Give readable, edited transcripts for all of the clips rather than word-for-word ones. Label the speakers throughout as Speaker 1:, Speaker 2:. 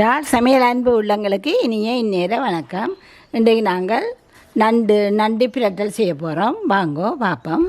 Speaker 1: யார் சமையல் அன்பு உள்ளங்களுக்கு இனிய இந்நேர வணக்கம். இன்றைக்கு நாங்கள் நண்டு பிரட்டல் செய்ய போகிறோம். வாங்கோ பார்ப்போம்.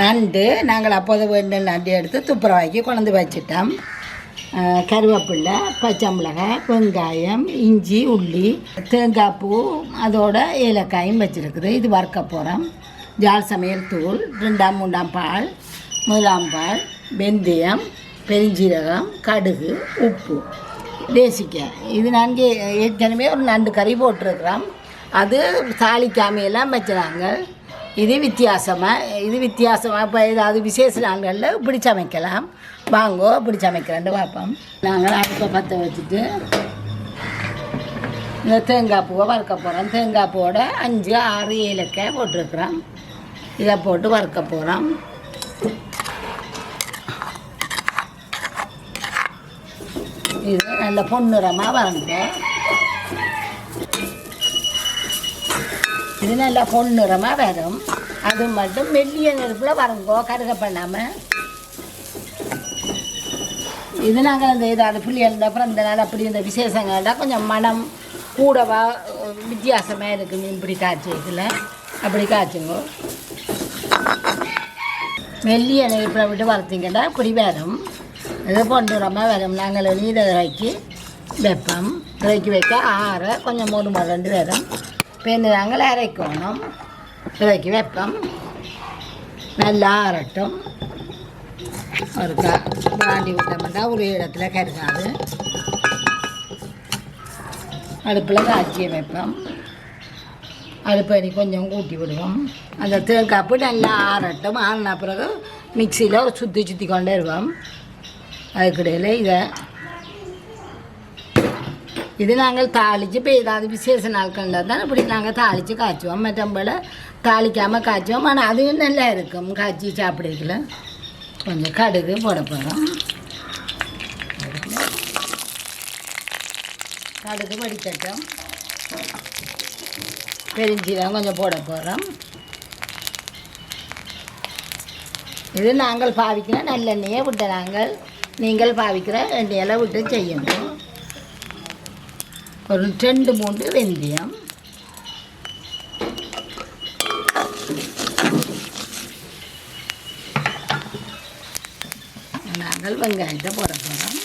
Speaker 1: நண்டு நாங்கள் அப்போது வேண்டிய நண்டு எடுத்து துப்புரவாக்கி கொண்டு வச்சிட்டோம். கருவேப்பிலை, பச்சை மிளகாய், வெங்காயம், இஞ்சி, உள்ளி, தேங்காய் பூ, அதோட ஏலக்காயும் வச்சுருக்குது. இது வறுக்க போகிறோம். ஜால் சமையல் தூள், 2ஆம் 3ஆம் பால், 1ஆம் பால், வெந்தயம், பெருஞ்சீரகம், கடுகு, உப்பு, தேசிக்காய். இது நாங்கள் ஏற்கனவே ஒரு நண்டு கறி போட்டிருக்கிறோம். அது தாளிக்காமையெல்லாம் வச்சுறாங்க. இது வித்தியாசமாக இப்போ ஏதாவது விசேஷ நாள்களில் இப்படி சமைக்கலாம். வாங்கோ இப்படி சமைக்கிறேன்ட்டு பார்ப்போம். நாங்கள் அடுப்பை பற்ற வச்சுட்டு இந்த தேங்காய் பூவை வறுக்க போகிறோம். தேங்காய் பூவோட 5 6 ஏலக்காய் போட்டிருக்கிறோம். இதை போட்டு வறுக்க போகிறோம். இது நல்ல பொன்னிறமாக வறந்தோம். இது நல்லா பொன்னிறமாக வரும். அது மட்டும் மெல்லிய நெருப்பில் வரங்கோ, கருக பண்ணாமல். இது நாங்கள் அந்த ஏதாவது பிள்ளைகள பிறந்த நாள் அப்படி இந்த விசேஷங்கள்லாம் கொஞ்சம் மனம் கூடவா வித்தியாசமாக இருக்குது. இப்படி காய்ச்சல அப்படி காய்ச்சுங்கோ. மெல்லிய நெருப்பில் விட்டு வறுத்திங்கன்னா இப்படி வரும். இது பொன்னிறமாக வரும். நாங்கள் இதை வைப்போம். வைக்க ஆற கொஞ்சம் மொறு வரும். இப்போ நாங்கள் அரைக்கணும். இறக்கி வைப்போம். நல்லா ஆறட்டும். ஒரு பாண்டி விட்டோம்னா ஒரு இடத்துல கருகாது. அடுப்பில் காய்ச்சி வைப்போம். அடுப்படி கொஞ்சம் கூட்டி விடுவோம். அந்த தேங்காப்பு நல்லா ஆறட்டும். ஆறின பிறகு மிக்சியில் ஒரு சுற்றி கொண்டே இருவோம். அதுக்கிடையில் இது நாங்கள் தாளித்து இப்போ ஏதாவது விசேஷ நாட்கள் தான் இப்படி நாங்கள் தாளித்து காய்ச்சுவோம். மற்றபோல் தாளிக்காமல் காய்ச்சுவோம். ஆனால் அதுவும் நல்லா இருக்கும் காய்ச்சி சாப்பிடுறதுல. கொஞ்சம் கடுகு போட போகிறோம். கடுகு வடிக்கட்டும். பெருஞ்சீரகம் கொஞ்சம் போட போகிறோம். இது நாங்கள் பாவிக்கிற நல்லெண்ணெயை விட்டு நீங்கள் பாவிக்கிற எண்ணெயெல்லாம் விட்டு செய்யணும். ஒரு 2-3 வெந்தயம், நாங்கள் வெங்காயத்தை போட போகிறோம்.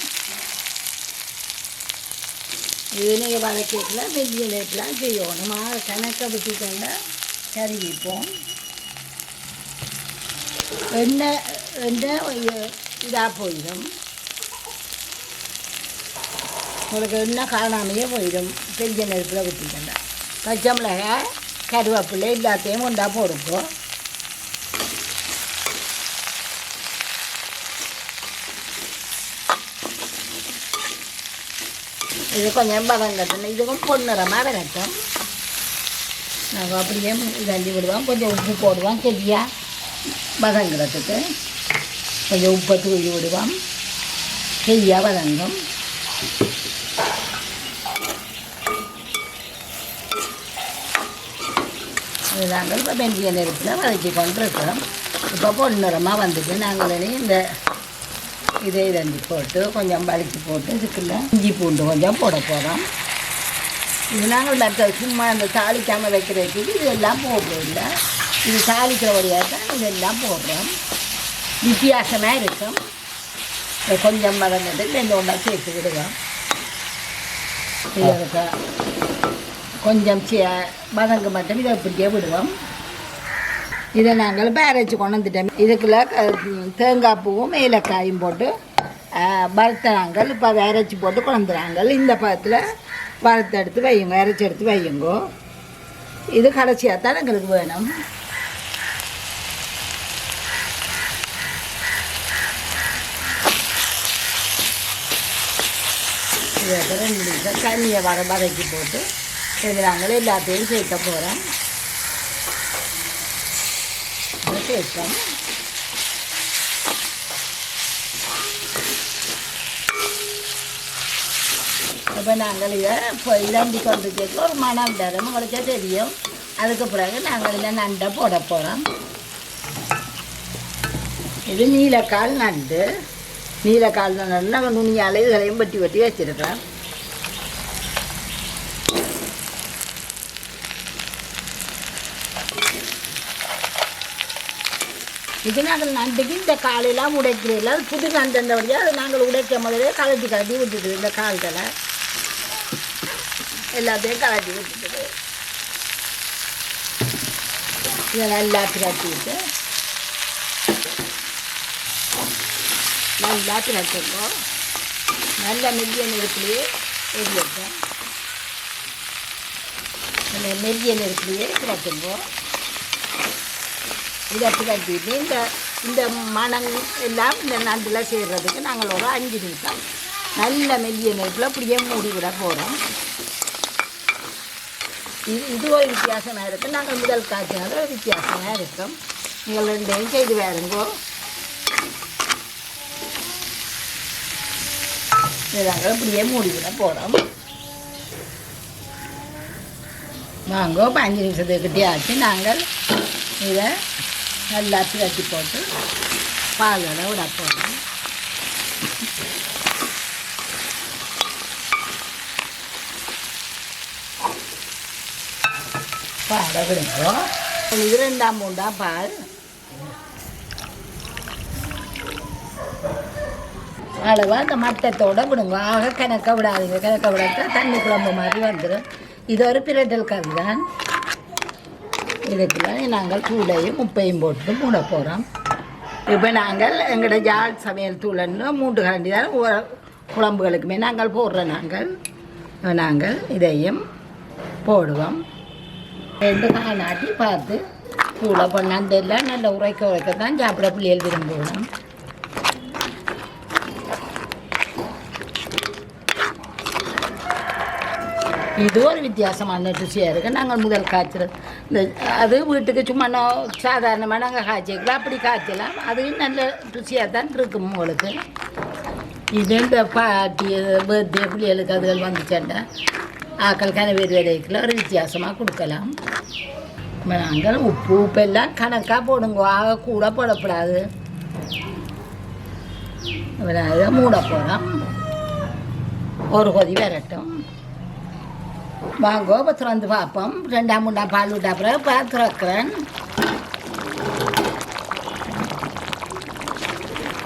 Speaker 1: இது நீங்கள் வதக்கல வெள்ளிய நேரத்தில் செய்யணும். கணக்கை விட்டுக்கொண்ட கறி வைப்போம். எண்ணெய் இதாக போயிடும். உங்களுக்கு எண்ணெய் காணாமையே போயிடும். பெரிய நெருப்பில் விட்டுக்கல. பச்சை மிளகாய், கருவேப்பிலை எல்லாத்தையும் கொண்டா போடுப்போம். இது கொஞ்சம் வதங்கட்டும். இதுவும் பொன்னிறமாக வரட்டும். நாங்கள் அப்படியே தள்ளி விடுவோம். கொஞ்சம் உப்பு போடுவோம். சரியாக வதங்குறதுக்கு கொஞ்சம் உப்பை தூவி விடுவோம். சரியாக வதங்கும். இது நாங்கள் இப்போ வெந்தய நெருப்பில் வதக்கி கொண்டிருக்கிறோம். இப்போ பொன்னிறமாக வந்துட்டு நாங்கள் இந்த இதை போட்டு கொஞ்சம் வதக்கி போட்டு இதுக்குள்ள இஞ்சி பூண்டு கொஞ்சம் போட போகிறோம். இது நாங்கள் சும்மா இந்த தாளிக்காமல் வைக்கிறதுக்கு இதெல்லாம் போடுறோம். இல்லை, இது தாளிக்கிற வழியாக தான் இதெல்லாம் போடுறோம். வித்தியாசமாக இருக்கும். கொஞ்சம் வதங்கிட்டு ரெண்டு ஒன்றா சேர்த்து விடுவோம். இதுக்கு கொஞ்சம் வதங்க மட்டும் இதை இப்படியே விடுவோம். இதை நாங்கள் பேரச்சு கொண்டு வந்துட்டோம். இதுக்குள்ள தேங்காய் பூவும் ஏலக்காயும் போட்டு வறுத்துறாங்க. இப்போ வேறச்சி போட்டு கொண்டுறாங்க. இந்த பழத்தில் வறுத்தெடுத்து வையுங்க, அரைச்சி எடுத்து வையுங்கோ. இது கடைசியாக தான் எங்களுக்கு வேணும். இதை 2 நிமிஷம் தண்ணியை வதக்கி போட்டு நாங்கள் எல்லாத்தையும் சேர்க்க போகிறோம். சேர்த்தோம். இப்போ நாங்கள் இதை இப்போ இதாண்டி கொண்டு கேட்க ஒரு மனம் தரும் உங்களுக்கு தெரியும். அதுக்கு பிறகு நாங்கள் இதை நண்டை போட போகிறோம். இது நீலக்கால் நண்டு. நீலக்கால் நண்டு நாங்கள் நுனியால் இதுகளையும் வெட்டி வெட்டி வச்சுருக்கிறோம். இது நாங்கள் நண்டுக்கு இந்த காலெல்லாம் உடைக்கிறதில்ல. அது புது நண்டுன்றபடியாக அது நாங்கள் உடைக்க முதலே கலட்டி கலட்டி விட்டுட்டு இந்த கால்களை எல்லாத்தையும் கலட்டி விட்டுட்டு இதை நல்லா திரட்டிட்டு நல்லா திரட்டுவோம். நல்ல மெல்லிய நெருப்புலையே எரியட்டும். அந்த மெல்லிய நெருப்புலையே திரட்டுவோம். இதை திரட்டிட்டு இந்த மணம் எல்லாம் இந்த நண்டில் செய்கிறதுக்கு நாங்கள் ஒரு 5 நிமிஷம் நல்ல மெல்லிய நெருப்பில் அப்படியே மூடி விட போகிறோம். இது ஒரு வித்தியாசமாக இருக்கும். நாங்கள் முதல் காய்ச்சினால ஒரு வித்தியாசமாக இருக்கும். நீங்கள் 2 செய்து வேறுங்கோ. இதை நாங்கள் இப்படியே மூடி விட போகிறோம். வாங்கோ 5 நிமிஷத்துக்கிட்டே ஆச்சு. நாங்கள் இதை நல்லா திரட்டி போட்டு பாலோட விட போகிறோம். பாலை விடுவோம். இது 2ஆம் 3ஆம் பால். அளவாக அந்த மட்டத்தோடு விடுங்க. ஆக கணக்க விடாதீங்க. கணக்க விடாத தண்ணி குழம்பு மாதிரி வந்துடும். இது ஒரு பிரட்டல் கறி தான். இதுக்குள்ள நாங்கள் தூளையும் உப்பையும் போட்டு மூட போகிறோம். இப்போ நாங்கள் எங்களோட யாழ் சமையல் தூளன்னு 3 கரண்டி தான் குழம்புகளுக்குமே நாங்கள் போடுறோம். நாங்கள் இதையும் போடுவோம். 2 காய் நாட்டி பார்த்து தூளை பண்ணாந்தெல்லாம் நல்ல உரைக்க தான் சாப்பிட பிள்ளைகள் விரும்புவோம். இது ஒரு வித்தியாசமான ருசியாக இருக்குது. நாங்கள் முதல் காய்ச்சல் அது வீட்டுக்கு சும்மா சாதாரணமாக நாங்கள் காய்ச்சிக்கலாம். அப்படி காய்ச்சலாம். அதுவும் நல்ல ருசியாக தான் இருக்கும் உங்களுக்கு. இது இந்த பாட்டி பர்த்டே பிள்ளைகளுக்கு அதுகள் வந்துச்சேன்டா ஆக்கள் கனவேறு வேலைக்குள்ள ஒரு வித்தியாசமாக கொடுக்கலாம். நாங்கள் உப்பெல்லாம் கணக்காக போடுங்க. ஆக கூட போடக்கூடாது. அதை மூட போகிறோம். ஒரு கொதி வரட்டும். வாங்கோ இப்போ திறந்து பார்ப்போம். 2ஆம் 3ஆம் பால் விட்ட பிறகு திறக்கிறேன்.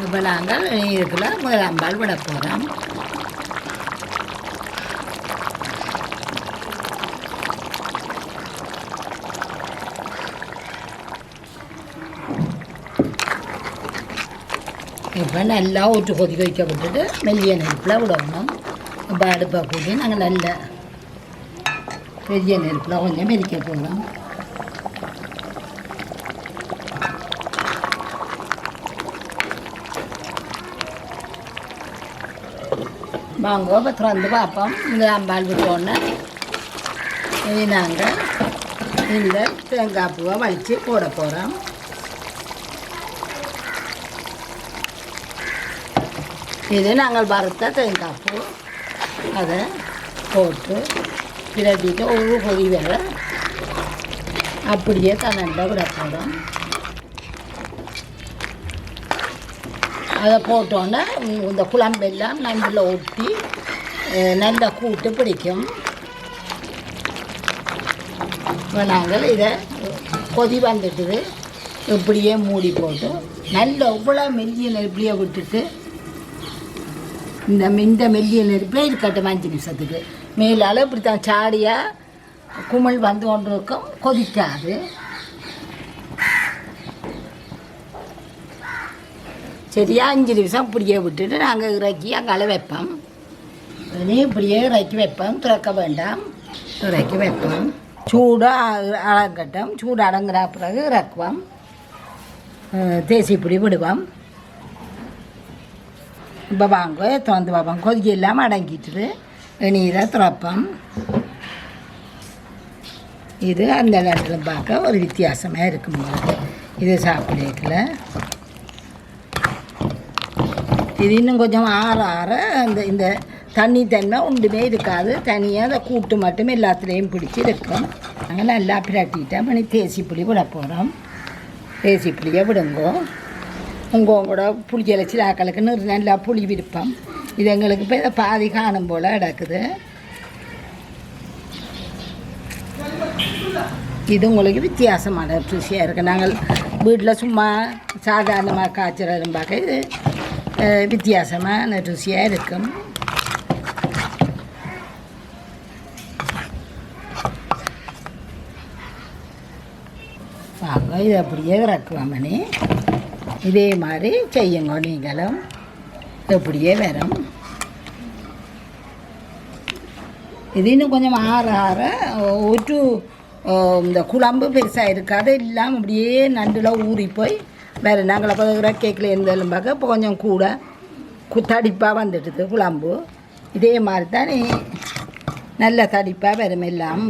Speaker 1: இப்போ நாங்கள் இதுக்குள்ள 1ஆம் பால் விட போகிறோம். இப்போ நல்லா ஊற்று கொதிக்க வைக்க விட்டுட்டு மெல்லிய நெருப்பில் விடணும். இப்போ அடுப்பை கூட்டி நாங்கள் நல்ல பெரிய நெருப்பில் கொஞ்சம் மெதிக்க போகிறோம். வாங்கோ இப்போ திறந்து பார்ப்போம். 1ஆம் பால் விட்டோன்னே இது நாங்கள் இந்த தேங்காய் பூவை வலித்து போட போகிறோம். இது நாங்கள் வறுத்த தேங்காய் பூ. அதை போட்டு பிரட்டிட்டு ஒரு கொதி வேற அப்படியே தண்ணண்ட விட போகிறோம். அதை போட்டோன்னே இந்த குழம்பெல்லாம் நண்டில் ஒட்டி நல்லா கூட்டு பிடிக்கும். இப்போ நாங்கள் இதை கொதி வந்துட்டுது இப்படியே மூடி போட்டு நல்ல இவ்வளோ மெல்லிய நெருப்பிலையே விட்டுட்டு இந்த மெல்லிய நெருப்பில் இருக்கட்டும் 5 நிமிஷத்துக்கு. மேலால் இப்படி தான் சாடியாக குமிழ் வந்து கொண்டு இருக்கும். கொதிக்காது. சரியா 5 நிமிஷம் இப்படியே விட்டுட்டு நாங்கள் இறக்கி அங்கால வைப்போம். இனி இப்படியே இறக்கி வைப்போம். திறக்க வேண்டாம். இறக்கி வைப்போம். சூடாக அடங்கட்டும். சூடு அடங்குற பிறகு இறக்குவோம். தேசி இப்படி விடுவோம். இப்போ வாங்க திறந்து பார்ப்போம். கொதிக்க இல்லாமல் அடங்கிட்டு நீரை திறப்போம். இது அந்த நேரத்தில் பார்க்க ஒரு வித்தியாசமாக இருக்கும். இது சாப்பிடல. இது இன்னும் கொஞ்சம் ஆற இந்த தண்ணி தன்மை ஒன்றுமே இருக்காது. தனியாக அந்த கூட்டு மட்டும் எல்லாத்துலேயும் பிடிச்சி இருக்கும். நாங்கள் நல்லா பிரட்டிட்டோம். பண்ணி தேசி புளி விட போகிறோம். தேசி புளியை விடுங்கோ. உங்களோட புளிச்சலை சிலாக்களுக்கு நல்லா புளி விருப்பம். இது எங்களுக்கு இப்போ இதை பாதி காணும் போல் கிடக்குது. இது உங்களுக்கு வித்தியாசமான ருசியாக இருக்குது. நாங்கள் வீட்டில் சும்மா சாதாரணமாக காய்ச்சலும் பார்க்க இது வித்தியாசமான ருசியாக இருக்கும். வாங்க இதை அப்படியே இறக்குவோம். மணி இதே மாதிரி செய்யுங்க நீங்களும். எப்படியே வரும். இது இன்னும் கொஞ்சம் ஆற ஒரு இந்த குழம்பு பெருசாக இருக்காது. இல்லாமல் அப்படியே நண்டில் ஊறி போய் வேறு நாங்கள் அப்போ கேக்கில் இருந்தாலும் பார்க்க இப்போ கொஞ்சம் கூட தடிப்பாக வந்துடுது குழம்பு. இதே மாதிரி தான் நல்ல தடிப்பாக வரும் எல்லாம்.